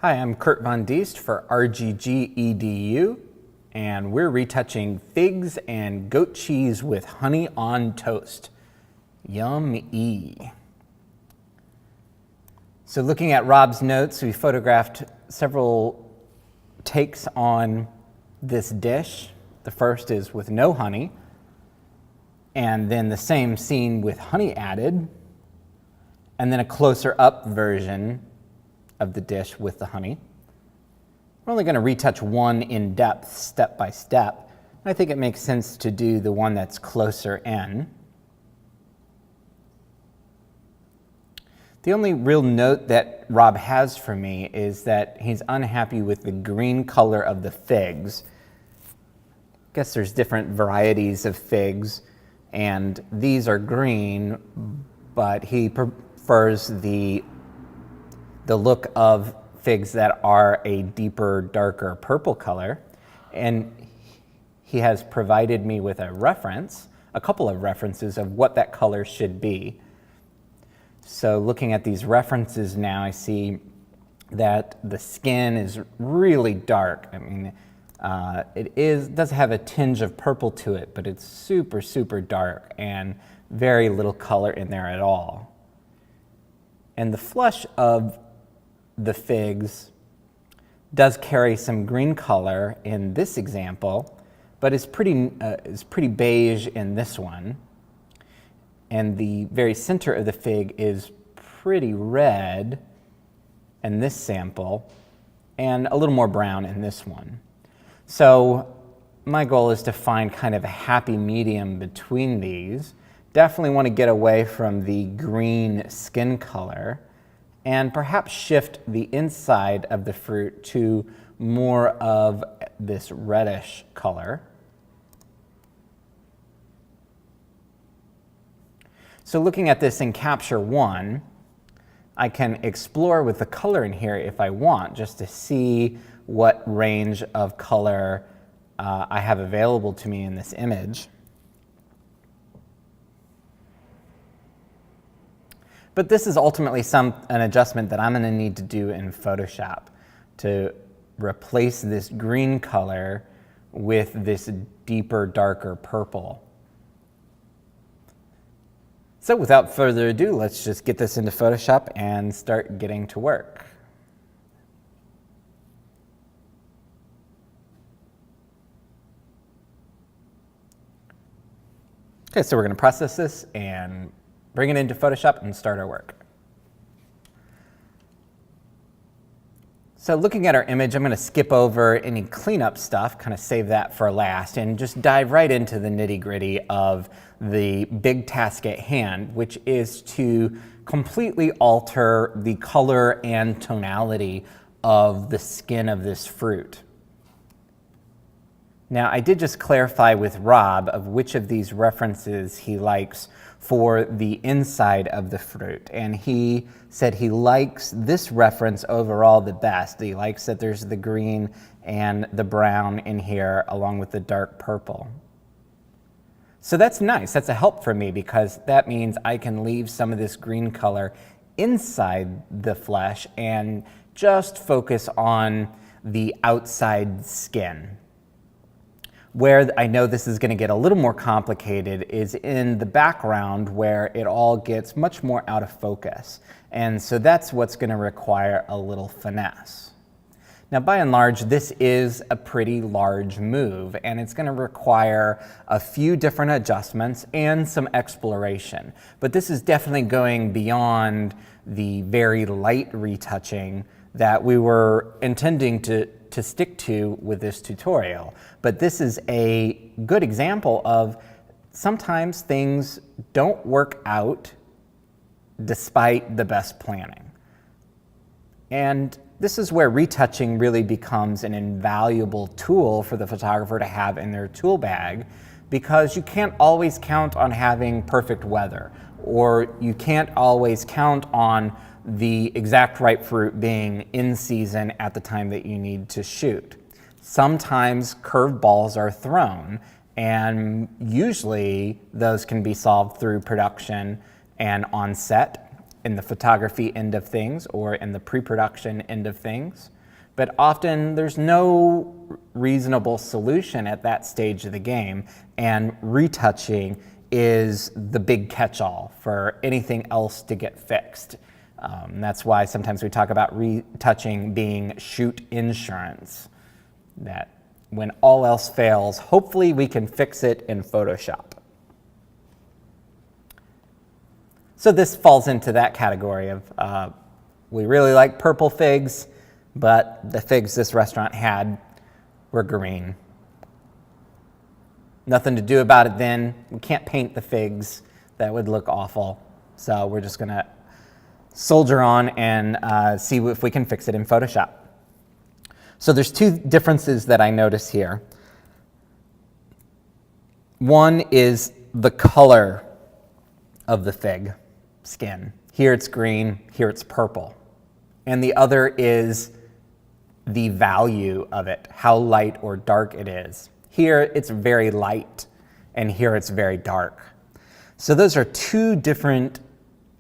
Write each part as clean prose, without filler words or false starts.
Hi, I'm Kurt Von Diest for RGG EDU, and we're retouching figs and goat cheese with honey on toast. Yum-y. So looking at Rob's notes, we photographed several takes on this dish. The first is with no honey, and then the same scene with honey added, and then a closer up version of the dish with the honey. We're only going to retouch one in depth, step by step. I think it makes sense to do the one that's closer in. The only real note that Rob has for me is that he's unhappy with the green color of the figs. I guess there's different varieties of figs, and these are green, but he prefers the look of figs that are a deeper, darker purple color. And he has provided me with a reference, a couple of references of what that color should be. So looking at these references now, I see that the skin is really dark. I mean, it does have a tinge of purple to it, but it's super, super dark and very little color in there at all. And the flesh of the figs does carry some green color in this example, but is pretty beige in this one. And the very center of the fig is pretty red in this sample, and a little more brown in this one. So my goal is to find kind of a happy medium between these. Definitely want to get away from the green skin color, and perhaps shift the inside of the fruit to more of this reddish color. So looking at this in Capture One, I can explore with the color in here if I want, just to see what range of color I have available to me in this image. But this is ultimately an adjustment that I'm going to need to do in Photoshop to replace this green color with this deeper, darker purple. So without further ado, let's just get this into Photoshop and start getting to work. Okay, so we're going to process this and bring it into Photoshop and start our work. So looking at our image, I'm going to skip over any cleanup stuff, kind of save that for last, and just dive right into the nitty-gritty of the big task at hand, which is to completely alter the color and tonality of the skin of this fruit. Now, I did just clarify with Rob of which of these references he likes for the inside of the fruit, and he said he likes this reference overall the best. He likes that there's the green and the brown in here along with the dark purple. So that's nice. That's a help for me because that means I can leave some of this green color inside the flesh and just focus on the outside skin. Where I know this is going to get a little more complicated is in the background where it all gets much more out of focus. And so that's what's going to require a little finesse. Now, by and large, this is a pretty large move, and it's going to require a few different adjustments and some exploration. But this is definitely going beyond the very light retouching that we were intending to stick to with this tutorial. But this is a good example of sometimes things don't work out despite the best planning. And this is where retouching really becomes an invaluable tool for the photographer to have in their tool bag, because you can't always count on having perfect weather, or you can't always count on the exact right fruit being in season at the time that you need to shoot. Sometimes curveballs are thrown, and usually those can be solved through production and on set in the photography end of things or in the pre-production end of things. But often there's no reasonable solution at that stage of the game, and retouching is the big catch-all for anything else to get fixed. That's why sometimes we talk about retouching being shoot insurance, that when all else fails, hopefully we can fix it in Photoshop. So this falls into that category of we really like purple figs, but the figs this restaurant had were green. Nothing to do about it then. We can't paint the figs. That would look awful. So we're just gonna soldier on and see if we can fix it in Photoshop. So there's two differences that I notice here. One is the color of the fig skin. Here it's green, here it's purple. And the other is the value of it, how light or dark it is. Here it's very light, and here it's very dark. So those are two different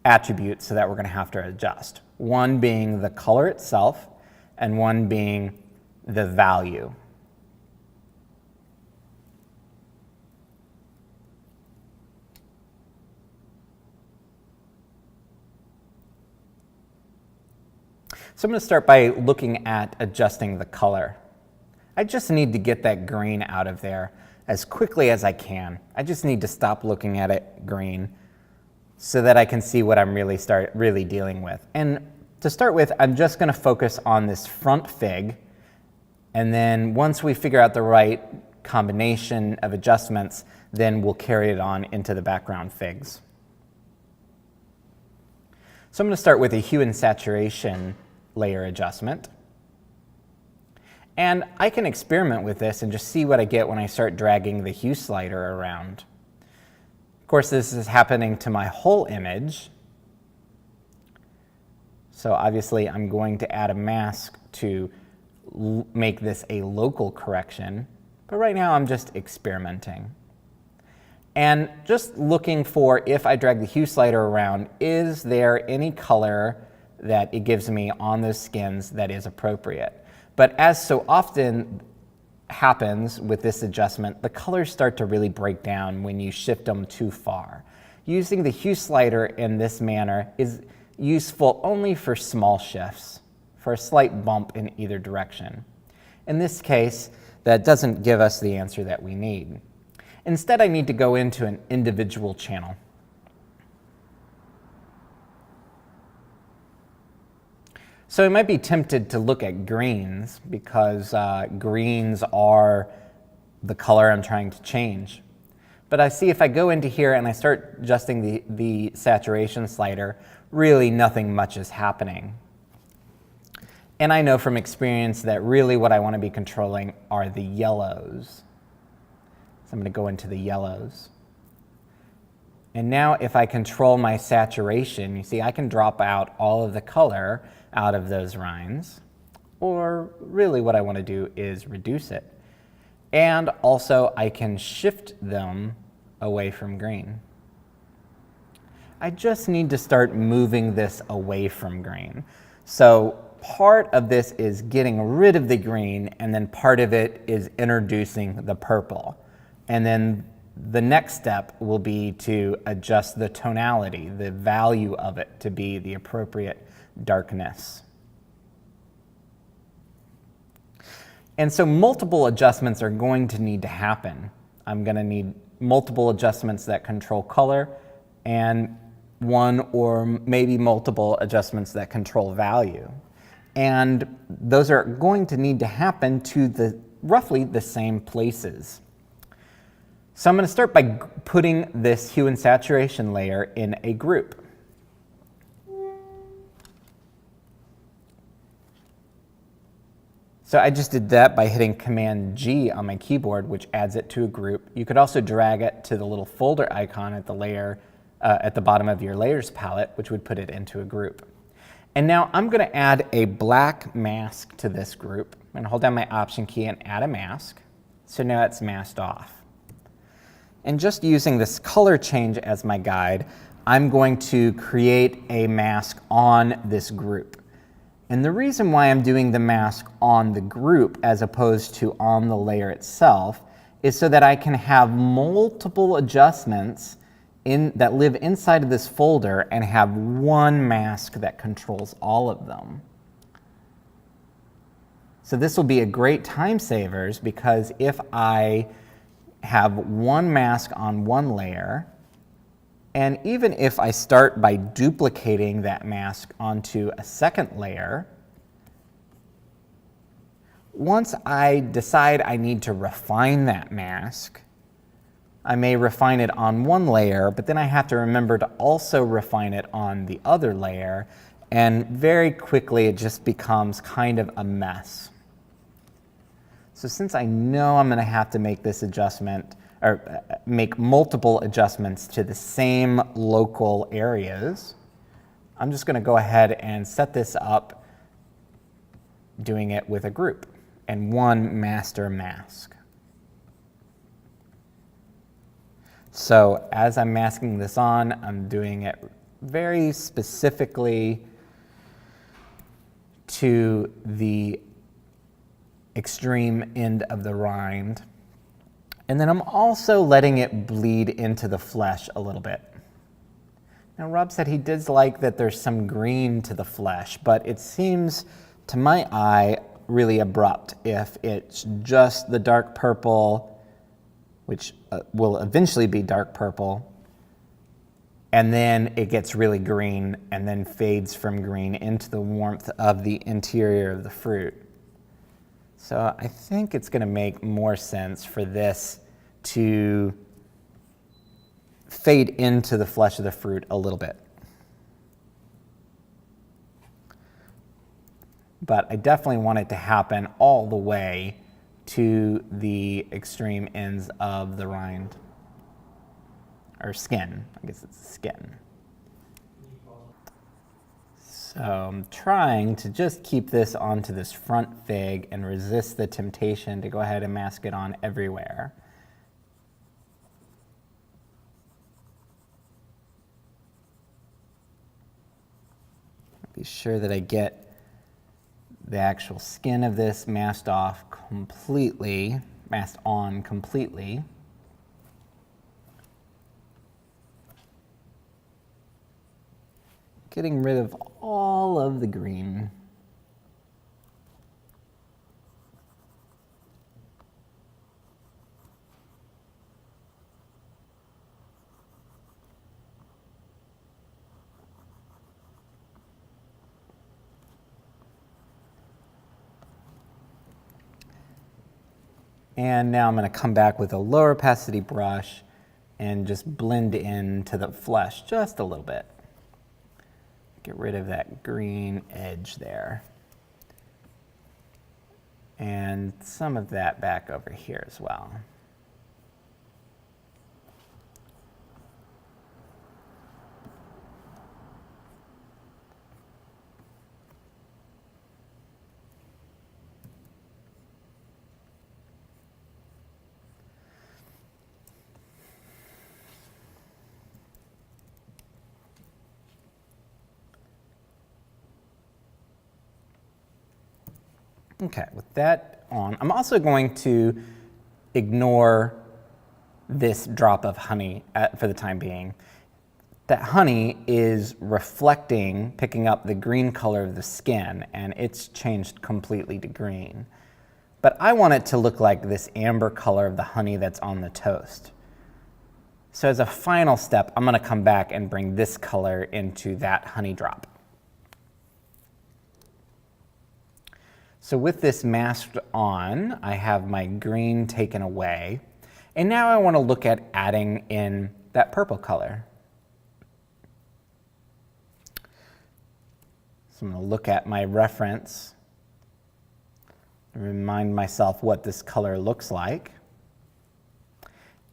attributes that we're going to have to adjust. One being the color itself, and one being the value. So I'm going to start by looking at adjusting the color. I just need to get that green out of there as quickly as I can. I just need to stop looking at it green so that I can see what I'm really dealing with. And to start with, I'm just going to focus on this front fig, and then once we figure out the right combination of adjustments, then we'll carry it on into the background figs. So I'm going to start with a hue and saturation layer adjustment. And I can experiment with this and just see what I get when I start dragging the hue slider around. Of course, this is happening to my whole image. So obviously I'm going to add a mask to make this a local correction. But right now I'm just experimenting. And just looking for, if I drag the hue slider around, is there any color that it gives me on those skins that is appropriate? But as so often happens with this adjustment, the colors start to really break down when you shift them too far. Using the hue slider in this manner is useful only for small shifts, for a slight bump in either direction. In this case, that doesn't give us the answer that we need. Instead, I need to go into an individual channel. So I might be tempted to look at greens because greens are the color I'm trying to change. But I see if I go into here and I start adjusting the saturation slider, really nothing much is happening. And I know from experience that really what I want to be controlling are the yellows. So I'm going to go into the yellows. And now if I control my saturation, you see I can drop out all of the color out of those lines, or really what I want to do is reduce it. And also I can shift them away from green. I just need to start moving this away from green. So part of this is getting rid of the green, and then part of it is introducing the purple. And then the next step will be to adjust the tonality, the value of it to be the appropriate darkness. And so multiple adjustments are going to need to happen. I'm going to need multiple adjustments that control color, and one or maybe multiple adjustments that control value. And those are going to need to happen to roughly the same places. So I'm going to start by putting this hue and saturation layer in a group. So I just did that by hitting Command G on my keyboard, which adds it to a group. You could also drag it to the little folder icon at the bottom of your layers palette, which would put it into a group. And now I'm going to add a black mask to this group. I'm going to hold down my Option key and add a mask. So now it's masked off. And just using this color change as my guide, I'm going to create a mask on this group. And the reason why I'm doing the mask on the group as opposed to on the layer itself is so that I can have multiple adjustments that live inside of this folder and have one mask that controls all of them. So this will be a great time savers, because if I have one mask on one layer, and even if I start by duplicating that mask onto a second layer, once I decide I need to refine that mask, I may refine it on one layer, but then I have to remember to also refine it on the other layer, and very quickly it just becomes kind of a mess. So since I know I'm going to have to make this adjustment, or make multiple adjustments to the same local areas, I'm just going to go ahead and set this up doing it with a group and one master mask. So as I'm masking this on, I'm doing it very specifically to the extreme end of the rind. And then I'm also letting it bleed into the flesh a little bit. Now, Rob said he does like that there's some green to the flesh, but it seems to my eye really abrupt if it's just the dark purple, which will eventually be dark purple, and then it gets really green and then fades from green into the warmth of the interior of the fruit. So I think it's going to make more sense for this to fade into the flesh of the fruit a little bit. But I definitely want it to happen all the way to the extreme ends of the rind, or skin. I guess it's the skin. So I'm trying to just keep this onto this front fig and resist the temptation to go ahead and mask it on everywhere. Be sure that I get the actual skin of this masked on completely. Getting rid of all of the green. And now I'm going to come back with a lower opacity brush and just blend into the flesh just a little bit. Get rid of that green edge there. And some of that back over here as well. Okay, with that on, I'm also going to ignore this drop of honey for the time being. That honey is reflecting, picking up the green color of the skin, and it's changed completely to green. But I want it to look like this amber color of the honey that's on the toast. So as a final step, I'm going to come back and bring this color into that honey drop. So with this masked on, I have my green taken away. And now I want to look at adding in that purple color. So I'm going to look at my reference, remind myself what this color looks like.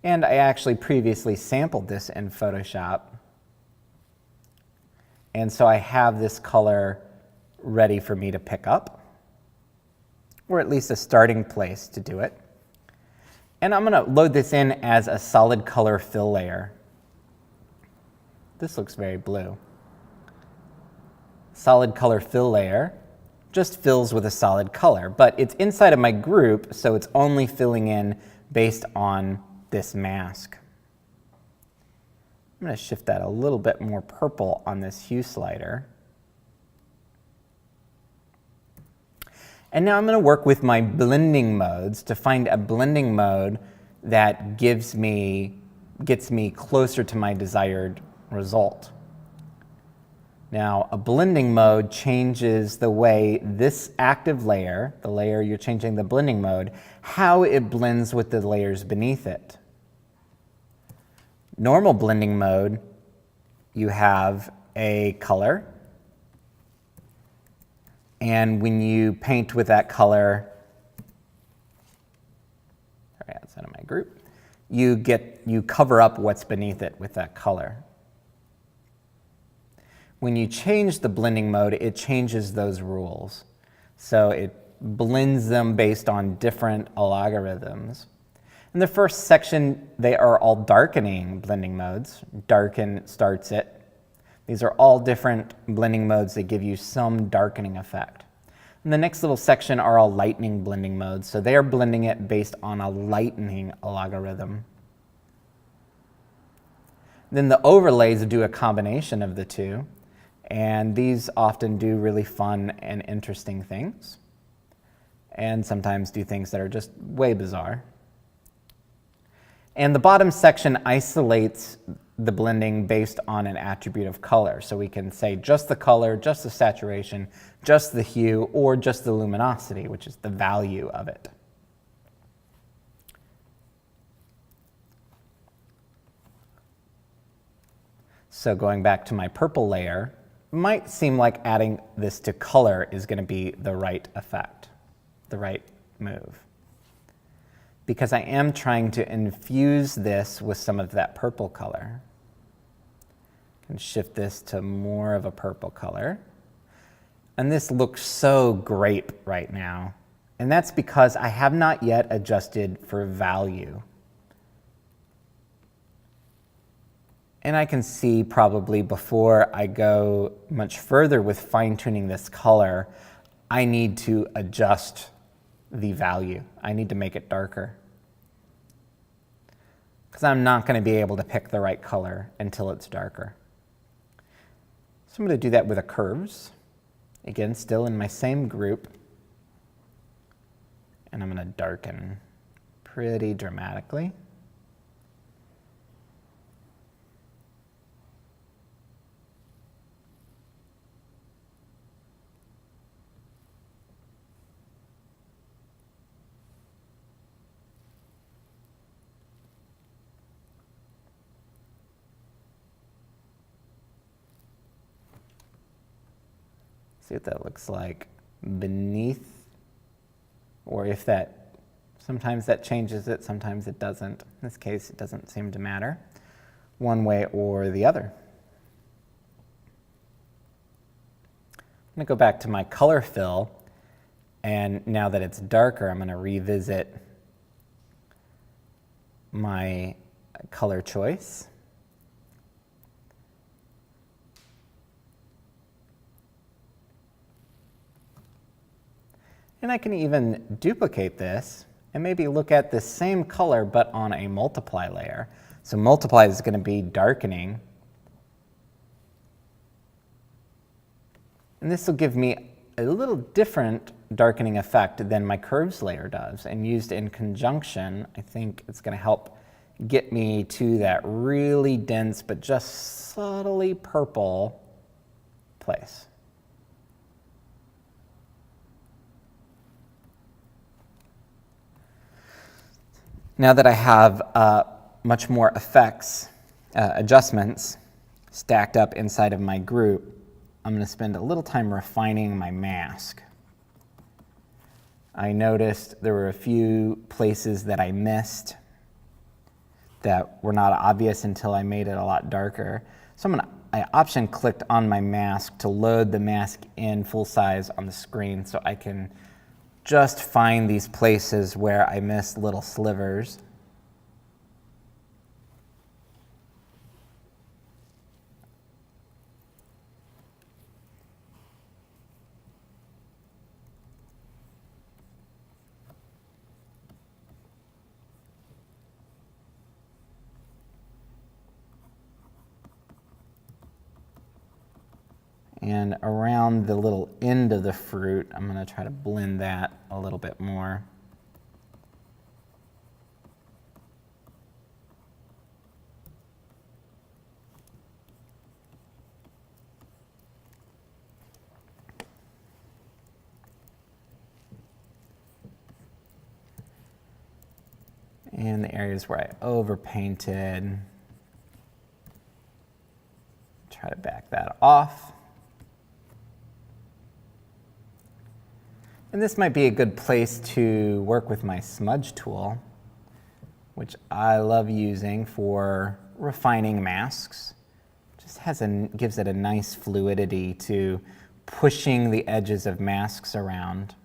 And I actually previously sampled this in Photoshop. And so I have this color ready for me to pick up, or at least a starting place to do it. And I'm going to load this in as a solid color fill layer. This looks very blue. Solid color fill layer. just fills with a solid color, but it's inside of my group, so it's only filling in based on this mask. I'm going to shift that a little bit more purple on this hue slider. And now I'm going to work with my blending modes to find a blending mode that gets me closer to my desired result. Now, a blending mode changes the way this active layer, the layer you're changing the blending mode, how it blends with the layers beneath it. Normal blending mode, you have a color, and when you paint with that color, sorry, outside of my group, you cover up what's beneath it with that color. When you change the blending mode, it changes those rules. So it blends them based on different algorithms. In the first section, they are all darkening blending modes. Darken starts it. These are all different blending modes that give you some darkening effect. In the next little section are all lightening blending modes. So they are blending it based on a lightening algorithm. Then the overlays do a combination of the two. And these often do really fun and interesting things, and sometimes do things that are just way bizarre. And the bottom section isolates the blending based on an attribute of color. So we can say just the color, just the saturation, just the hue, or just the luminosity, which is the value of it. So going back to my purple layer, might seem like adding this to color is going to be the right effect, the right move. Because I am trying to infuse this with some of that purple color. I can shift this to more of a purple color. And this looks so grape right now. And that's because I have not yet adjusted for value. And I can see probably before I go much further with fine-tuning this color, I need to adjust the value. I need to make it darker. Because I'm not going to be able to pick the right color until it's darker. So I'm going to do that with the curves. Again, still in my same group. And I'm going to darken pretty dramatically. See what that looks like beneath, or if that, sometimes that changes it, sometimes it doesn't. In this case, it doesn't seem to matter one way or the other. I'm going to go back to my color fill, and now that it's darker, I'm going to revisit my color choice. And I can even duplicate this and maybe look at the same color but on a multiply layer. So multiply is going to be darkening. And this will give me a little different darkening effect than my curves layer does. And used in conjunction, I think it's going to help get me to that really dense but just subtly purple place. Now that I have much more effects, adjustments stacked up inside of my group, I'm going to spend a little time refining my mask. I noticed there were a few places that I missed that were not obvious until I made it a lot darker. So I option clicked on my mask to load the mask in full size on the screen so I can just find these places where I miss little slivers. And around the little end of the fruit, I'm going to try to blend that a little bit more. And the areas where I overpainted, try to back that off. And this might be a good place to work with my smudge tool, which I love using for refining masks. Just gives it a nice fluidity to pushing the edges of masks around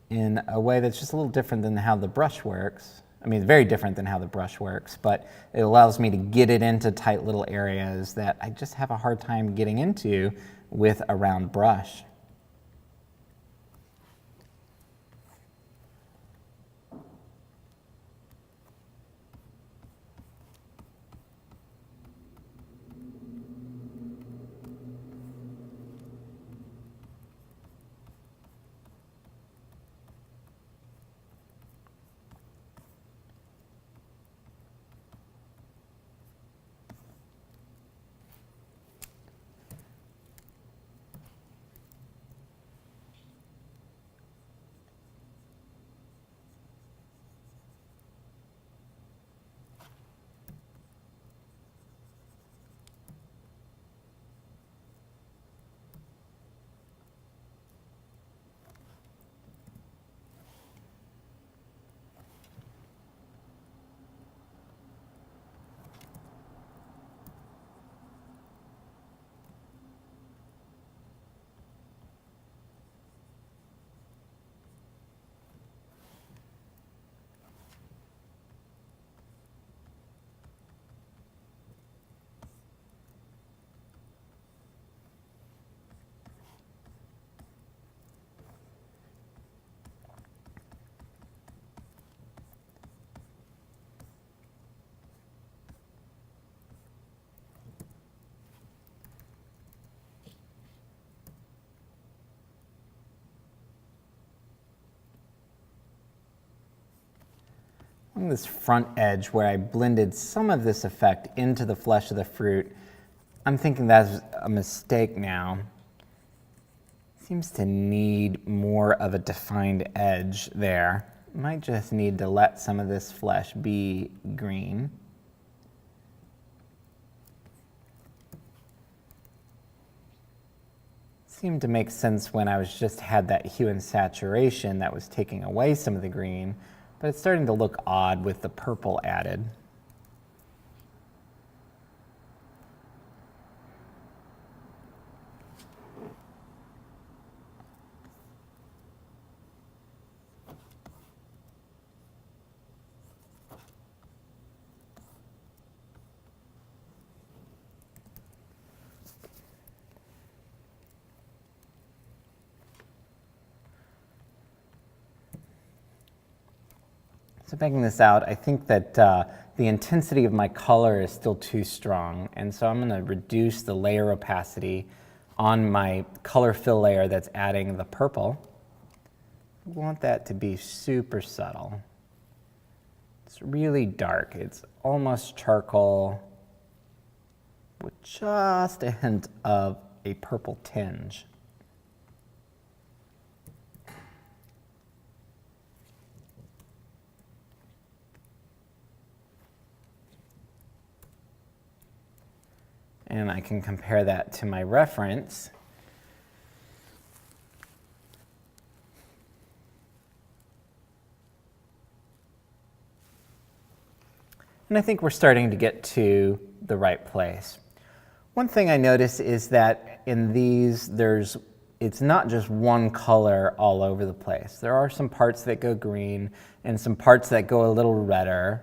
in a way that's just a little different than how the brush works. I mean, very different than how the brush works, but it allows me to get it into tight little areas that I just have a hard time getting into with a round brush. On this front edge where I blended some of this effect into the flesh of the fruit, I'm thinking that's a mistake now. Seems to need more of a defined edge there. Might just need to let some of this flesh be green. Seemed to make sense when I just had that hue and saturation that was taking away some of the green, but it's starting to look odd with the purple added. So backing this out, I think that the intensity of my color is still too strong, and so I'm going to reduce the layer opacity on my color fill layer that's adding the purple. I want that to be super subtle. It's really dark. It's almost charcoal with just a hint of a purple tinge. And I can compare that to my reference. And I think we're starting to get to the right place. One thing I notice is that in these, it's not just one color all over the place. There are some parts that go green and some parts that go a little redder.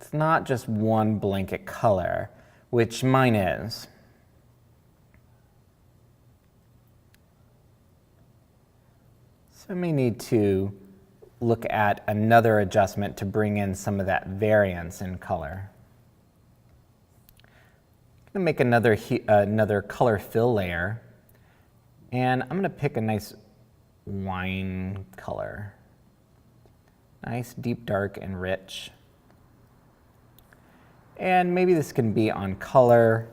It's not just one blanket color, which mine is. So I may need to look at another adjustment to bring in some of that variance in color. I'm going to make another color fill layer, and I'm going to pick a nice wine color. Nice, deep, dark, and rich. And maybe this can be on color,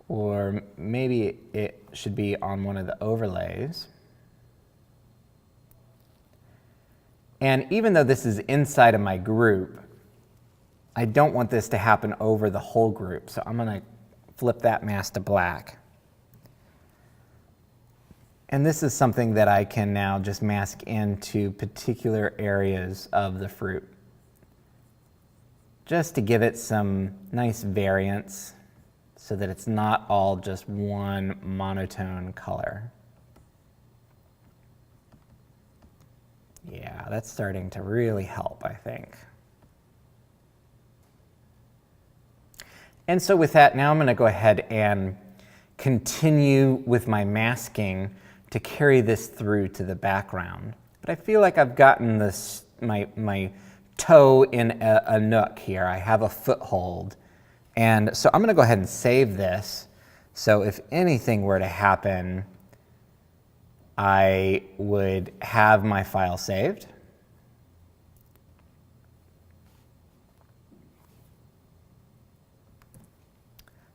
or maybe it should be on one of the overlays. And even though this is inside of my group, I don't want this to happen over the whole group, so I'm going to flip that mask to black. And this is something that I can now just mask into particular areas of the fruit, just to give it some nice variance so that it's not all just one monotone color. Yeah, that's starting to really help, I think. And so with that, now I'm going to go ahead and continue with my masking to carry this through to the background. But I feel like I've gotten this, my toe in a nook here. I have a foothold. And so I'm going to go ahead and save this. So if anything were to happen, I would have my file saved.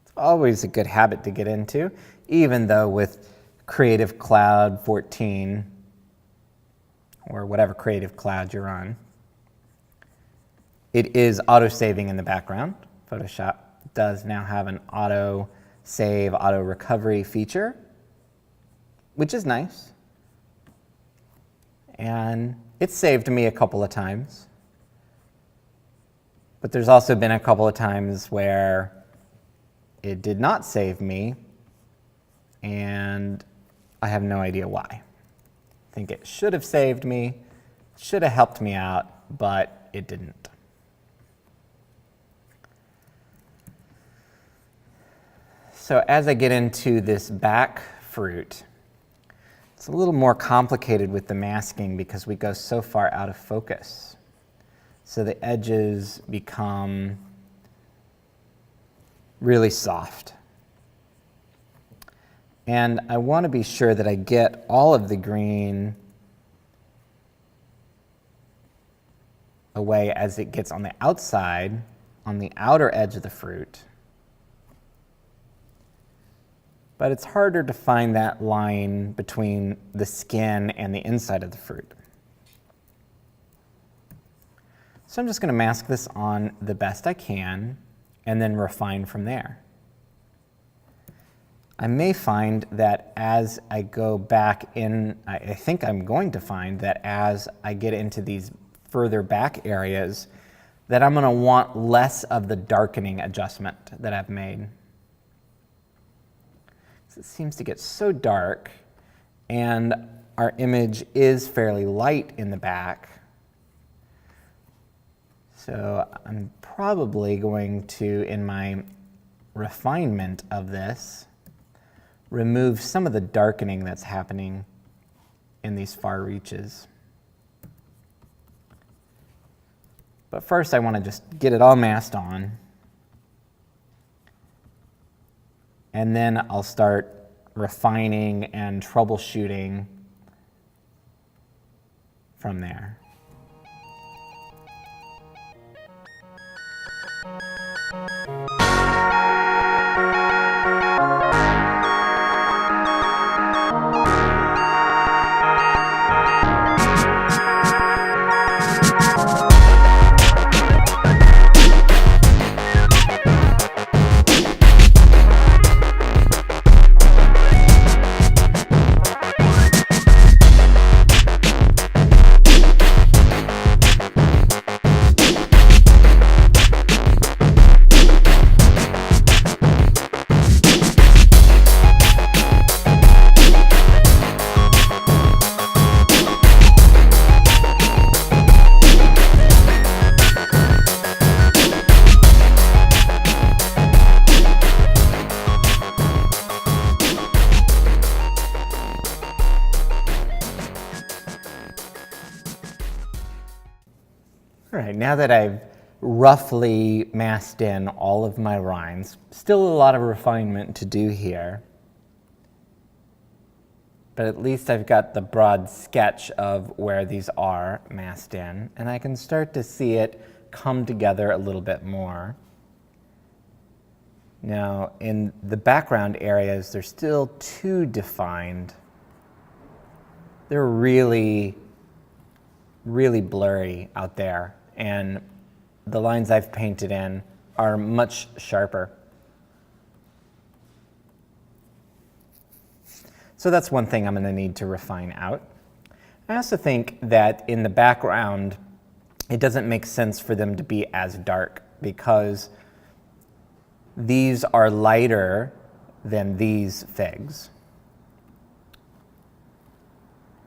It's always a good habit to get into, even though with Creative Cloud 14, or whatever Creative Cloud you're on, it is auto-saving in the background. Photoshop does now have an auto-save, auto-recovery feature, which is nice. And it's saved me a couple of times. But there's also been a couple of times where it did not save me, and I have no idea why. I think it should have saved me, should have helped me out, but it didn't. So as I get into this back fruit, it's a little more complicated with the masking because we go so far out of focus. So the edges become really soft. And I want to be sure that I get all of the green away as it gets on the outside, on the outer edge of the fruit. But it's harder to find that line between the skin and the inside of the fruit. So I'm just going to mask this on the best I can and then refine from there. I may find that as I go back in, I think I'm going to find that as I get into these further back areas, that I'm going to want less of the darkening adjustment that I've made. It seems to get so dark, and our image is fairly light in the back. So I'm probably going to, in my refinement of this, remove some of the darkening that's happening in these far reaches. But first I want to just get it all masked on. And then I'll start refining and troubleshooting from there. All right, now that I've roughly masked in all of my lines. Still a lot of refinement to do here, but at least I've got the broad sketch of where these are masked in, and I can start to see it come together a little bit more. Now, in the background areas, they're still too defined. They're really, really blurry out there, and the lines I've painted in are much sharper. So that's one thing I'm going to need to refine out. I also think that in the background, it doesn't make sense for them to be as dark because these are lighter than these figs.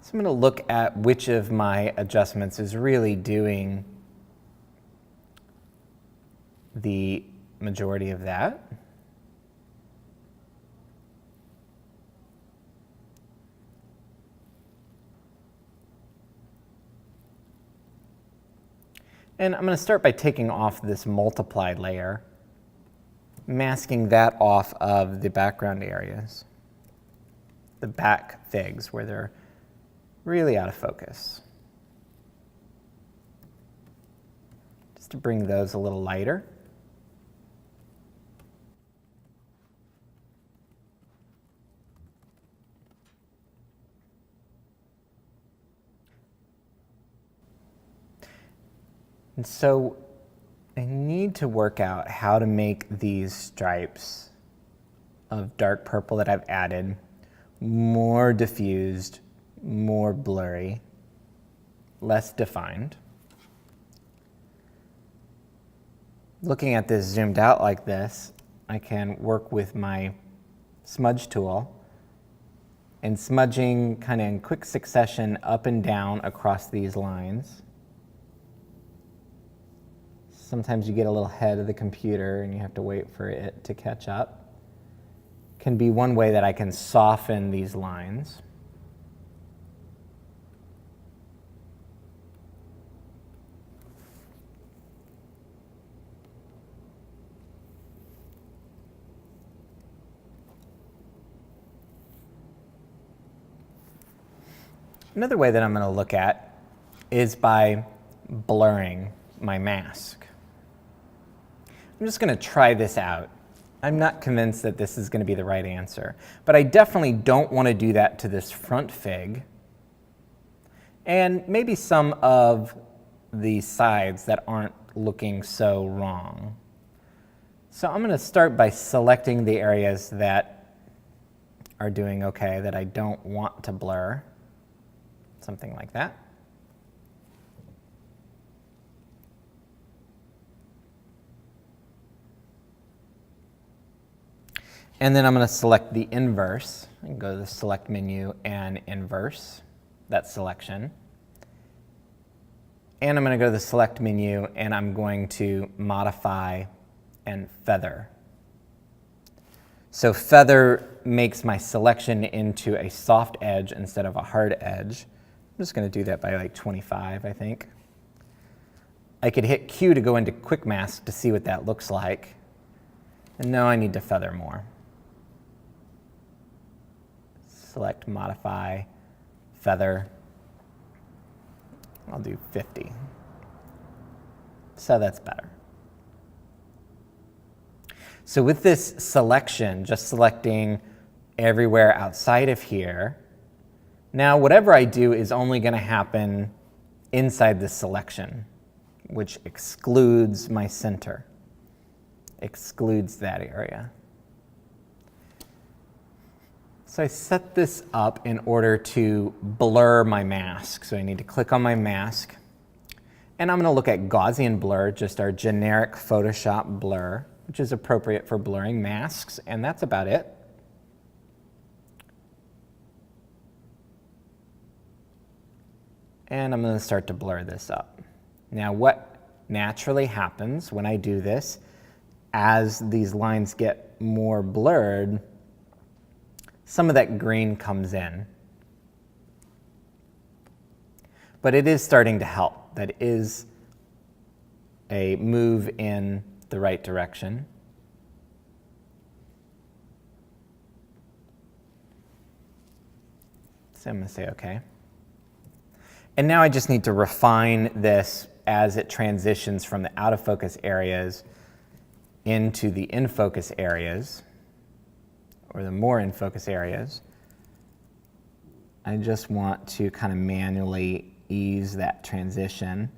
So I'm going to look at which of my adjustments is really doing the majority of that. And I'm going to start by taking off this multiplied layer, masking that off of the background areas, the back figs where they're really out of focus. Just to bring those a little lighter. And so I need to work out how to make these stripes of dark purple that I've added more diffused, more blurry, less defined. Looking at this zoomed out like this, I can work with my smudge tool and smudging kind of in quick succession up and down across these lines. Sometimes you get a little ahead of the computer and you have to wait for it to catch up. Can be one way that I can soften these lines. Another way that I'm going to look at is by blurring my mask. I'm just going to try this out. I'm not convinced that this is going to be the right answer, but I definitely don't want to do that to this front fig and maybe some of the sides that aren't looking so wrong. So I'm going to start by selecting the areas that are doing okay, that I don't want to blur, something like that. And then I'm going to select the inverse and go to the select menu and inverse that selection. And I'm going to go to the select menu and I'm going to modify and feather. So feather makes my selection into a soft edge instead of a hard edge. I'm just going to do that by like 25, I think. I could hit Q to go into quick mask to see what that looks like. And now I need to feather more. Select modify, feather. I'll do 50. So that's better. So with this selection, just selecting everywhere outside of here, now whatever I do is only going to happen inside this selection, which excludes my center, excludes that area. So I set this up in order to blur my mask. So I need to click on my mask. And I'm going to look at Gaussian blur, just our generic Photoshop blur, which is appropriate for blurring masks. And that's about it. And I'm going to start to blur this up. Now what naturally happens when I do this, as these lines get more blurred, some of that green comes in. But it is starting to help. That is a move in the right direction. So I'm going to say OK. And now I just need to refine this as it transitions from the out of focus areas into the in focus areas, or the more in focus areas. I just want to kind of manually ease that transition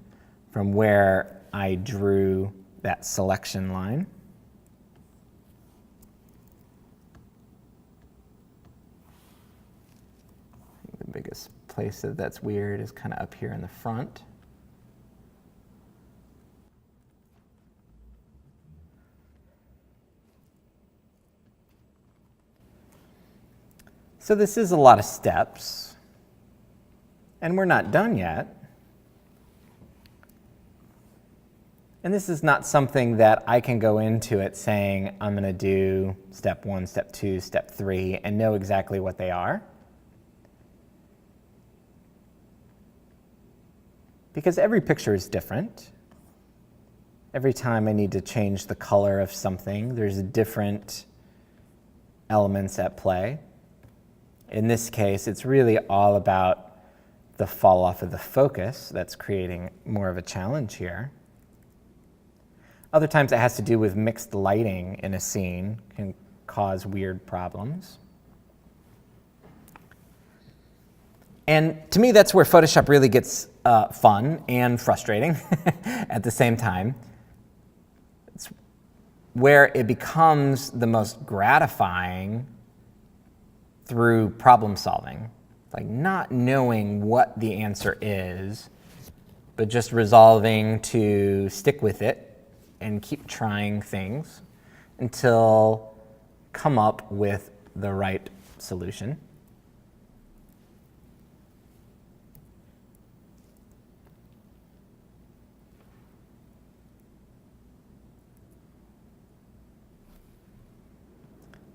from where I drew that selection line. The biggest place that's weird is kind of up here in the front. So this is a lot of steps, and we're not done yet. And this is not something that I can go into it saying, I'm going to do step 1, step 2, step 3, and know exactly what they are. Because every picture is different. Every time I need to change the color of something, there's different elements at play. In this case, it's really all about the fall off of the focus that's creating more of a challenge here. Other times it has to do with mixed lighting in a scene, can cause weird problems. And to me, that's where Photoshop really gets fun and frustrating at the same time. It's where it becomes the most gratifying through problem solving, like not knowing what the answer is, but just resolving to stick with it and keep trying things until come up with the right solution.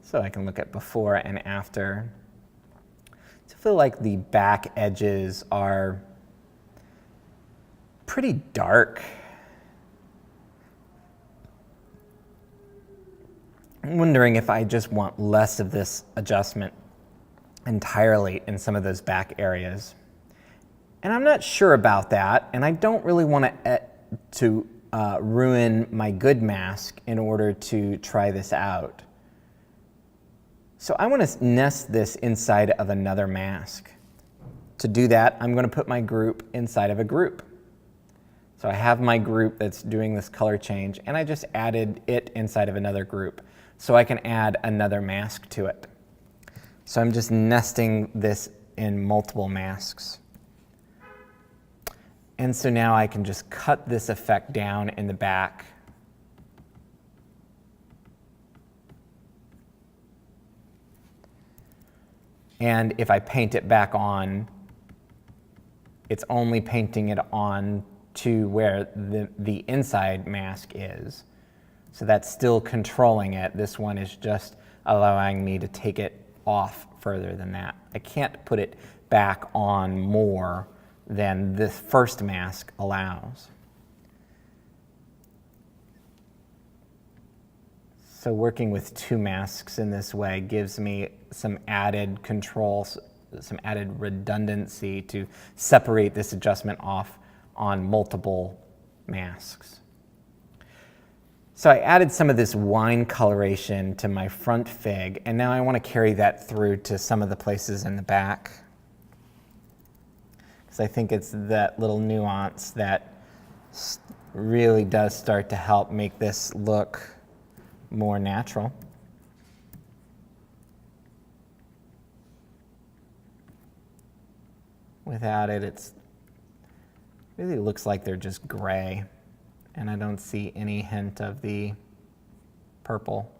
So I can look at before and after. I feel like the back edges are pretty dark. I'm wondering if I just want less of this adjustment entirely in some of those back areas. And I'm not sure about that, and I don't really want to ruin my good mask in order to try this out. So I want to nest this inside of another mask. To do that, I'm going to put my group inside of a group. So I have my group that's doing this color change, and I just added it inside of another group. So I can add another mask to it. So I'm just nesting this in multiple masks. And so now I can just cut this effect down in the back. And if I paint it back on, it's only painting it on to where the inside mask is. So that's still controlling it. This one is just allowing me to take it off further than that. I can't put it back on more than this first mask allows. So working with two masks in this way gives me some added control, some added redundancy to separate this adjustment off on multiple masks. So I added some of this wine coloration to my front fig, and now I want to carry that through to some of the places in the back. Because I think it's that little nuance that really does start to help make this look more natural. Without it, it really looks like they're just gray, and I don't see any hint of the purple.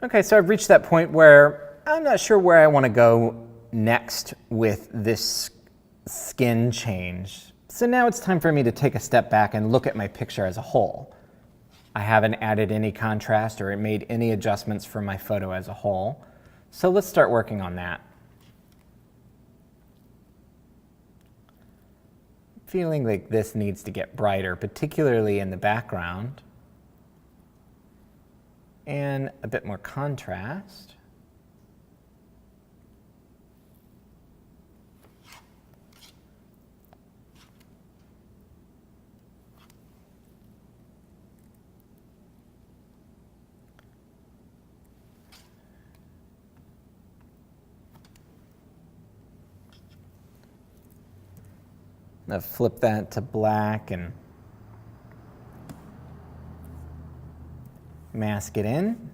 Okay, so I've reached that point where I'm not sure where I want to go next with this skin change. So now it's time for me to take a step back and look at my picture as a whole. I haven't added any contrast or made any adjustments for my photo as a whole. So let's start working on that. Feeling like this needs to get brighter, particularly in the background, and a bit more contrast. I'm going to flip that to black and mask it in.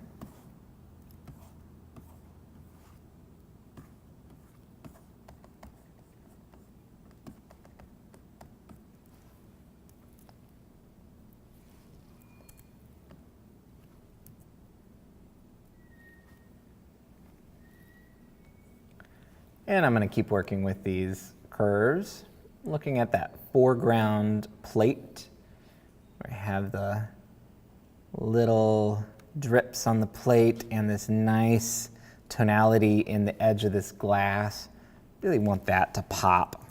And I'm going to keep working with these curves, looking at that foreground plate where I have the little drips on the plate and this nice tonality in the edge of this glass. Really want that to pop.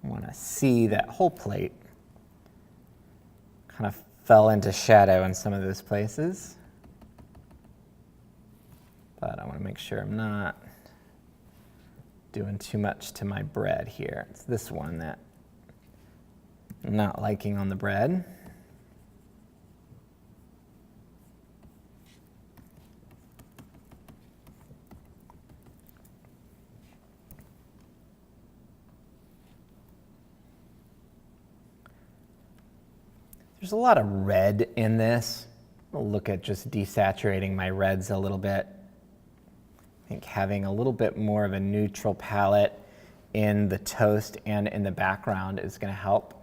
I want to see that whole plate kind of fell into shadow in some of those places. But I want to make sure I'm not doing too much to my bread here. It's this one that I'm not liking on the bread. There's a lot of red in this. I'll look at just desaturating my reds a little bit. I think having a little bit more of a neutral palette in the toast and in the background is going to help.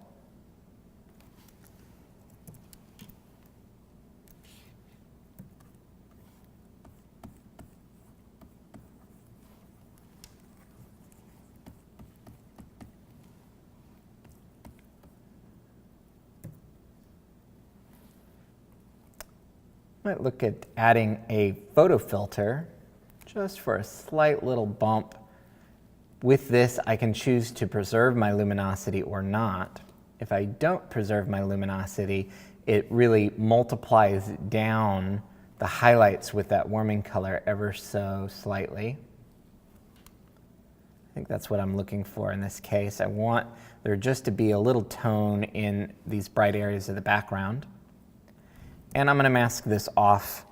Might look at adding a photo filter just for a slight little bump. With this, I can choose to preserve my luminosity or not. If I don't preserve my luminosity, it really multiplies down the highlights with that warming color ever so slightly. I think that's what I'm looking for in this case. I want there just to be a little tone in these bright areas of the background. And I'm going to mask this off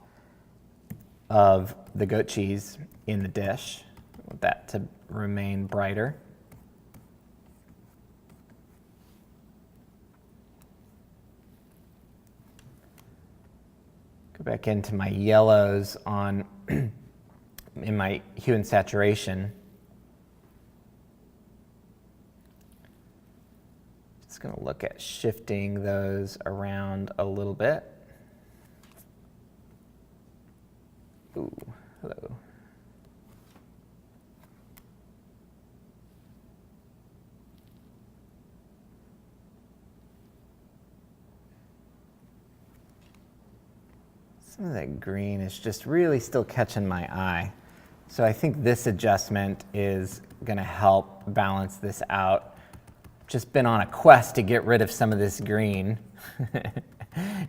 of the goat cheese in the dish. I want that to remain brighter. Go back into my yellows on in my hue and saturation. Just going to look at shifting those around a little bit. Ooh, hello. Some of that green is just really still catching my eye. So I think this adjustment is going to help balance this out. Just been on a quest to get rid of some of this green.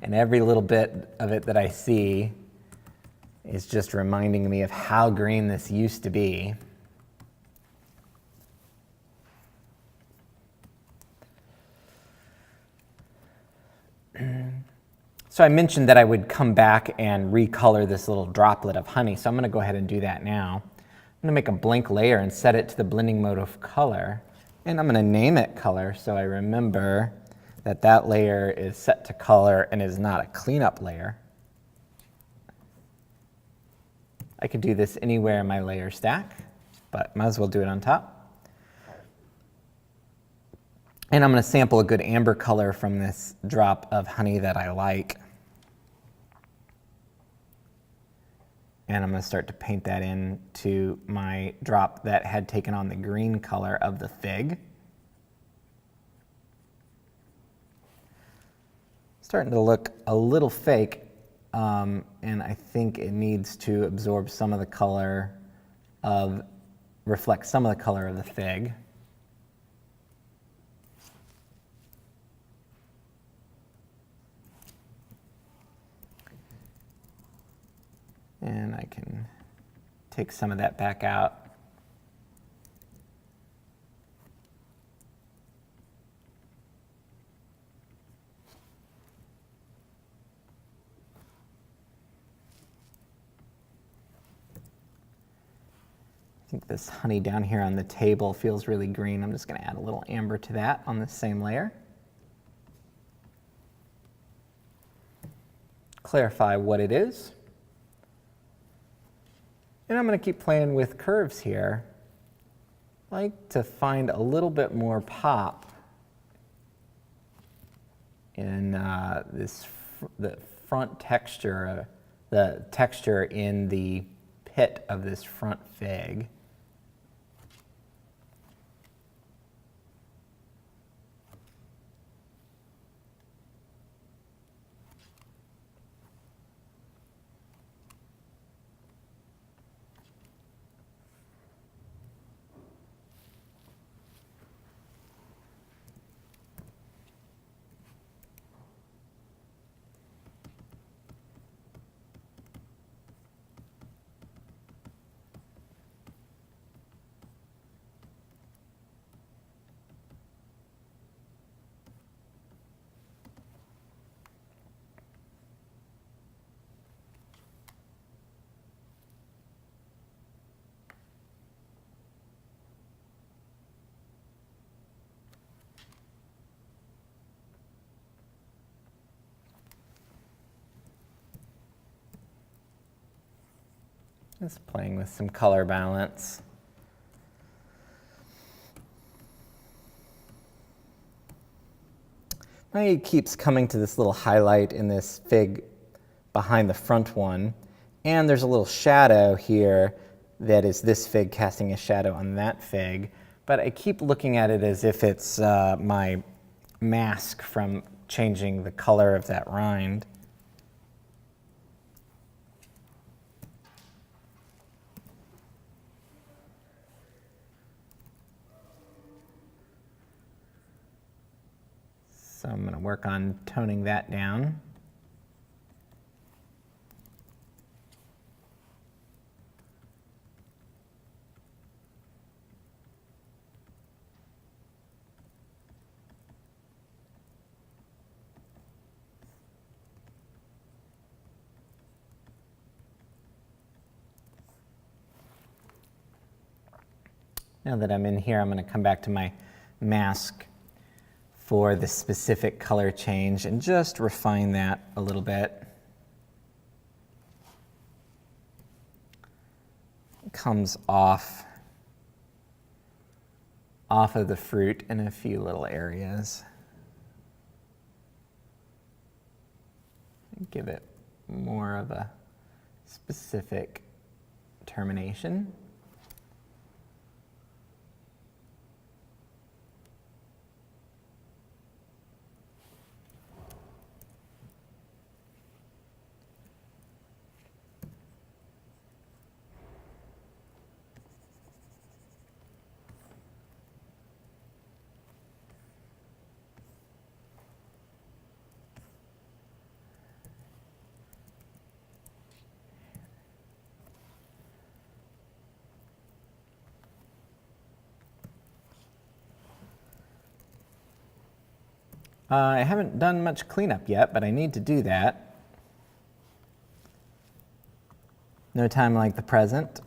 And every little bit of it that I see is just reminding me of how green this used to be. So I mentioned that I would come back and recolor this little droplet of honey, so I'm going to go ahead and do that now. I'm going to make a blank layer and set it to the blending mode of color, and I'm going to name it color so I remember that that layer is set to color and is not a cleanup layer. I could do this anywhere in my layer stack, but might as well do it on top. And I'm going to sample a good amber color from this drop of honey that I like. And I'm going to start to paint that into my drop that had taken on the green color of the fig. Starting to look a little fake, and I think it needs to absorb some of the color of, reflect some of the color of the fig. And I can take some of that back out. I think this honey down here on the table feels really green. I'm just going to add a little amber to that on the same layer. Clarify what it is. And I'm going to keep playing with curves here. I like to find a little bit more pop in the front texture, the texture in the pit of this front fig. Just playing with some color balance. Now it keeps coming to this little highlight in this fig behind the front one. And there's a little shadow here that is this fig casting a shadow on that fig. But I keep looking at it as if it's my mask from changing the color of that rind. So I'm going to work on toning that down. Now that I'm in here, I'm going to come back to my mask for the specific color change and just refine that a little bit. It comes off of the fruit in a few little areas. Give it more of a specific termination. I haven't done much cleanup yet, but I need to do that. No time like the present.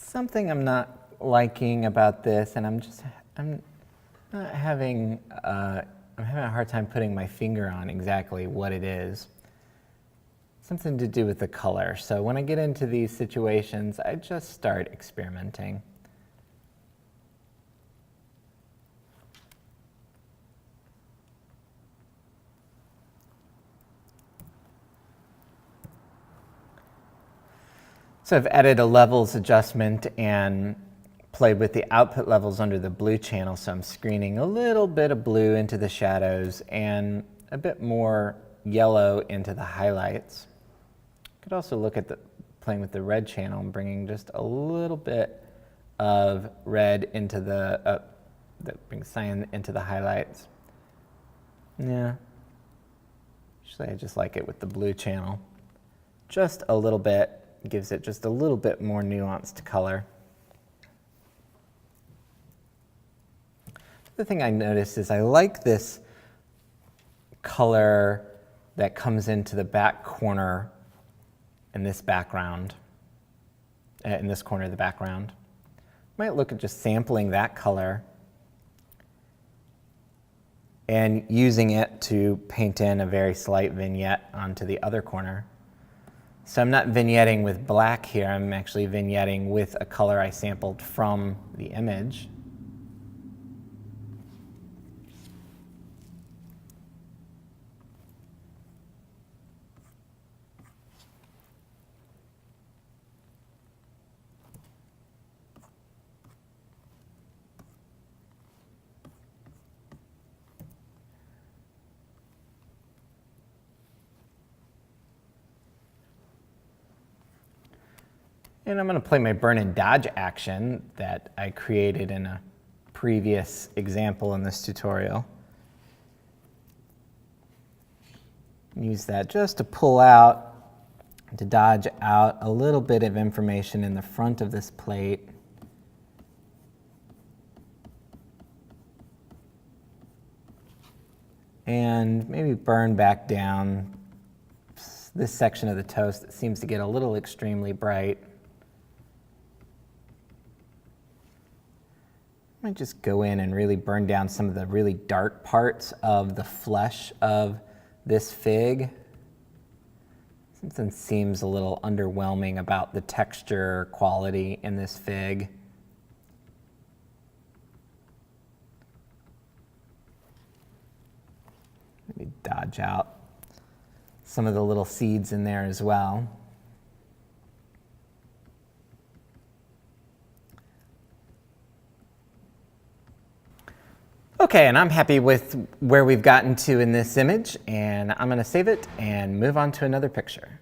something I'm not liking about this, and I'm not having, I'm having a hard time putting my finger on exactly what it is. Something to do with the color. So when I get into these situations, I just start experimenting. So I've added a levels adjustment and played with the output levels under the blue channel, so I'm screening a little bit of blue into the shadows and a bit more yellow into the highlights. Could also look at playing with the red channel and bringing just a little bit of red into that brings cyan into the highlights. Yeah, usually I just like it with the blue channel. Just a little bit, gives it just a little bit more nuanced color. The thing I noticed is I like this color that comes into the back corner in this background, in this corner of the background. Might look at just sampling that color and using it to paint in a very slight vignette onto the other corner. So I'm not vignetting with black here, I'm actually vignetting with a color I sampled from the image. And I'm going to play my burn and dodge action that I created in a previous example in this tutorial. Use that just to pull out, to dodge out a little bit of information in the front of this plate. And maybe burn back down this section of the toast that seems to get a little extremely bright. I might just go in and really burn down some of the really dark parts of the flesh of this fig. Something seems a little underwhelming about the texture quality in this fig. Maybe dodge out some of the little seeds in there as well. Okay, and I'm happy with where we've gotten to in this image, and I'm going to save it and move on to another picture.